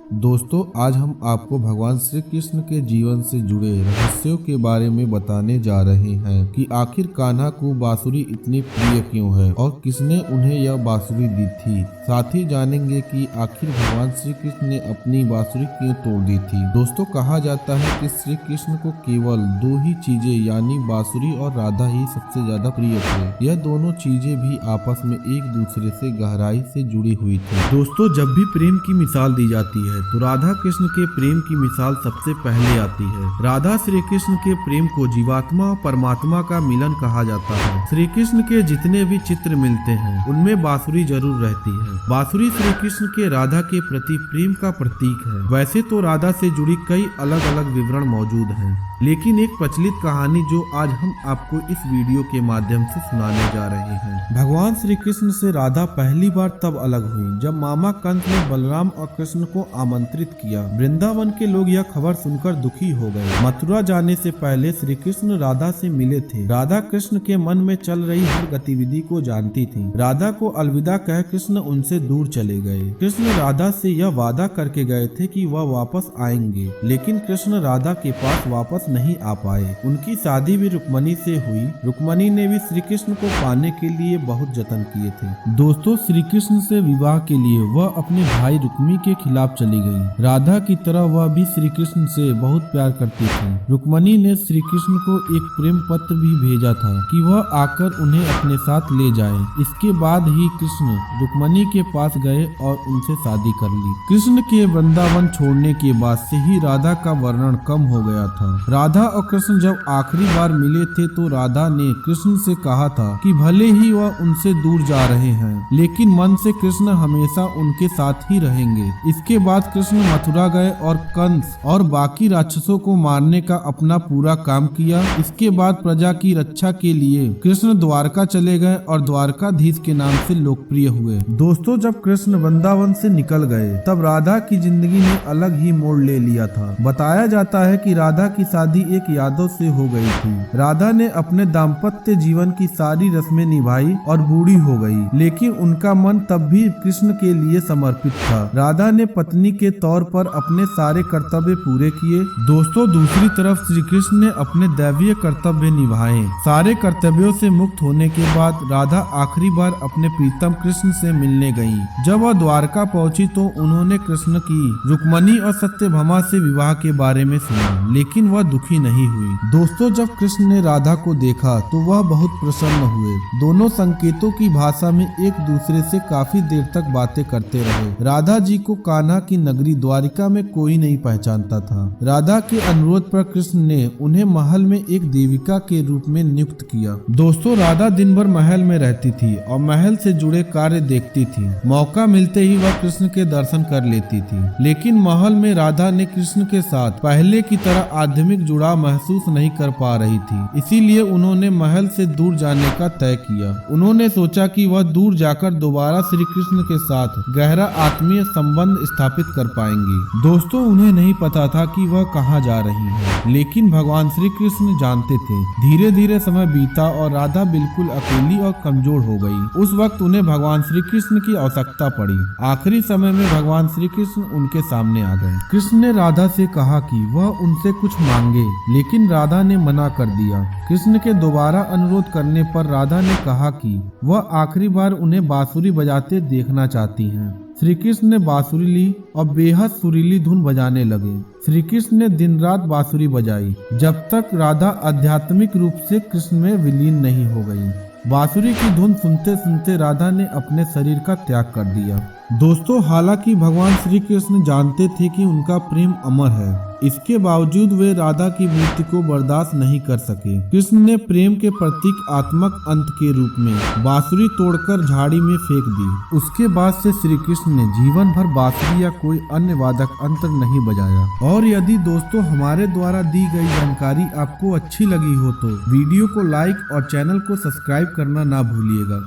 दोस्तों, आज हम आपको भगवान श्री कृष्ण के जीवन से जुड़े रहस्यों के बारे में बताने जा रहे हैं कि आखिर कान्हा को बांसुरी इतनी प्रिय क्यों है और किसने उन्हें यह बांसुरी दी थी। साथ ही जानेंगे कि आखिर भगवान श्री कृष्ण ने अपनी बांसुरी क्यों तोड़ दी थी। दोस्तों, कहा जाता है कि श्री कृष्ण को केवल दो ही चीजें यानी बांसुरी और राधा ही सबसे ज्यादा प्रिय थे। यह दोनों चीजें भी आपस में एक दूसरे से गहराई से जुड़ी हुई थी। दोस्तों, जब भी प्रेम की मिसाल दी जाती है तो राधा कृष्ण के प्रेम की मिसाल सबसे पहले आती है। राधा श्री कृष्ण के प्रेम को जीवात्मा और परमात्मा का मिलन कहा जाता है। श्री कृष्ण के जितने भी चित्र मिलते हैं उनमें बांसुरी जरूर रहती है। बांसुरी श्री कृष्ण के राधा के प्रति प्रेम का प्रतीक है। वैसे तो राधा से जुड़ी कई अलग अलग विवरण मौजूद हैं, लेकिन एक प्रचलित कहानी जो आज हम आपको इस वीडियो के माध्यम से सुनाने जा रहे हैं। भगवान श्री कृष्ण से राधा पहली बार तब अलग हुई जब मामा कंस ने बलराम और कृष्ण को आमंत्रित किया। वृंदावन के लोग यह खबर सुनकर दुखी हो गए। मथुरा जाने से पहले श्री कृष्ण राधा से मिले थे। राधा कृष्ण के मन में चल रही हर गतिविधि को जानती थी। राधा को अलविदा कह कृष्ण उनसे दूर चले गए। कृष्ण राधा से यह वादा करके गए थे कि वह वापस आएंगे, लेकिन कृष्ण राधा के पास वापस नहीं आ पाए। उनकी शादी भी रुक्मणी से हुई। रुक्मणी ने भी श्री कृष्ण को पाने के लिए बहुत जतन किए थे। दोस्तों, श्री कृष्ण से विवाह के लिए वह अपने भाई रुक्मी के खिलाफ चली गई। राधा की तरह वह भी श्री कृष्ण से बहुत प्यार करती थी। रुक्मणी ने श्री कृष्ण को एक प्रेम पत्र भी भेजा था कि वह आकर उन्हें अपने साथ ले जाए। इसके बाद ही कृष्ण रुक्मणी के पास गए और उनसे शादी कर ली। कृष्ण के वृंदावन छोड़ने के बाद से ही राधा का वर्णन कम हो गया था। राधा और कृष्ण जब आखिरी बार मिले थे तो राधा ने कृष्ण से कहा था कि भले ही वह उनसे दूर जा रहे हैं, लेकिन मन से कृष्ण हमेशा उनके साथ ही रहेंगे। इसके बाद कृष्ण मथुरा गए और कंस और बाकी राक्षसों को मारने का अपना पूरा काम किया। इसके बाद प्रजा की रक्षा के लिए कृष्ण द्वारका चले गए और द्वारकाधीश के नाम से लोकप्रिय हुए। दोस्तों, जब कृष्ण वृंदावन से निकल गए तब राधा की जिंदगी ने अलग ही मोड़ ले लिया था। बताया जाता है कि राधा की शादी एक यादव से हो गई थी। राधा ने अपने दाम्पत्य जीवन की सारी रस्में निभाई और बूढ़ी हो गई, लेकिन उनका मन तब भी कृष्ण के लिए समर्पित था। राधा ने पत्नी के तौर पर अपने सारे कर्तव्य पूरे किए। दोस्तों, दूसरी तरफ श्री कृष्ण ने अपने दैवीय कर्तव्य निभाए। सारे कर्तव्यों से मुक्त होने के बाद राधा आखिरी बार अपने प्रीतम कृष्ण से मिलने गई। जब वह द्वारका पहुंची तो उन्होंने कृष्ण की रुक्मणी और सत्यभामा से विवाह के बारे में सुना, लेकिन वह दुखी नहीं हुई। दोस्तों, जब कृष्ण ने राधा को देखा तो वह बहुत प्रसन्न हुए। दोनों संकेतों की भाषा में एक दूसरे से काफी देर तक बातें करते रहे। राधा जी को कान्हा की नगरी द्वारिका में कोई नहीं पहचानता था। राधा के अनुरोध पर कृष्ण ने उन्हें महल में एक देविका के रूप में नियुक्त किया। दोस्तों, राधा दिन भर महल में रहती थी और महल से जुड़े कार्य देखती थी। मौका मिलते ही वह कृष्ण के दर्शन कर लेती थी, लेकिन महल में राधा ने कृष्ण के साथ पहले की तरह आध्यात्मिक जुड़ाव महसूस नहीं कर पा रही थी। इसीलिए उन्होंने महल से दूर जाने का तय किया। उन्होंने सोचा कि वह दूर जाकर दोबारा श्री कृष्ण के साथ गहरा आत्मीय संबंध स्थापित कर पाएंगी। दोस्तों, उन्हें नहीं पता था कि वह कहाँ जा रही है, लेकिन भगवान श्री कृष्ण जानते थे। धीरे धीरे समय बीता और राधा बिल्कुल अकेली और कमजोर हो गई। उस वक्त उन्हें भगवान श्री कृष्ण की आवश्यकता पड़ी। आखिरी समय में भगवान श्री कृष्ण उनके सामने आ गए। कृष्ण ने राधा से कहा कि वह उनसे कुछ मांगे, लेकिन राधा ने मना कर दिया। कृष्ण के दोबारा अनुरोध करने पर राधा ने कहा कि वह आखिरी बार उन्हें बांसुरी बजाते देखना चाहती हैं। श्री कृष्ण ने बांसुरी ली और बेहद सुरीली धुन बजाने लगे। श्री कृष्ण ने दिन रात बांसुरी बजाई जब तक राधा आध्यात्मिक रूप से कृष्ण में विलीन नहीं हो गई। बांसुरी की धुन सुनते सुनते राधा ने अपने शरीर का त्याग कर दिया। दोस्तों, हालांकि भगवान श्री कृष्ण जानते थे कि उनका प्रेम अमर है, इसके बावजूद वे राधा की मृत्यु को बर्दाश्त नहीं कर सके। कृष्ण ने प्रेम के प्रतीकात्मक अंत के रूप में बांसुरी तोड़कर झाड़ी में फेंक दी। उसके बाद से श्री कृष्ण ने जीवन भर बांसुरी या कोई अन्य वादक यंत्र नहीं बजाया। और यदि दोस्तों हमारे द्वारा दी गई जानकारी आपको अच्छी लगी हो तो वीडियो को लाइक और चैनल को सब्सक्राइब करना ना भूलिएगा।